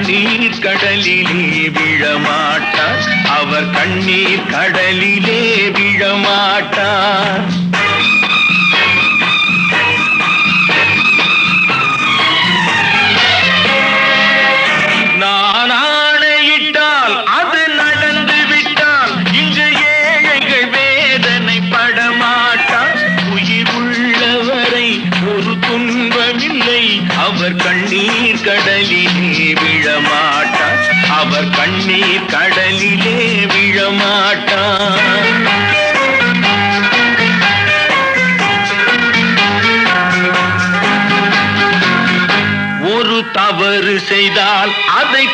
கண்ணீர் கடலிலே விழமாட்டார், அவர் கண்ணீர் கடலிலே விழமாட்டார். நான் ஆணையிட்டால் அது நடந்து விட்டால் இங்கு ஏழைகள் வேதனை படமாட்டார். உயிர் உள்ளவரை ஒரு துன்பமில்லை, அவர் கண்ணீர் கடலிலே விழமாட்டார், அவர் கண்ணீர் கடலிலே விழமாட்டார். ஒரு தவறு செய்தால் அதை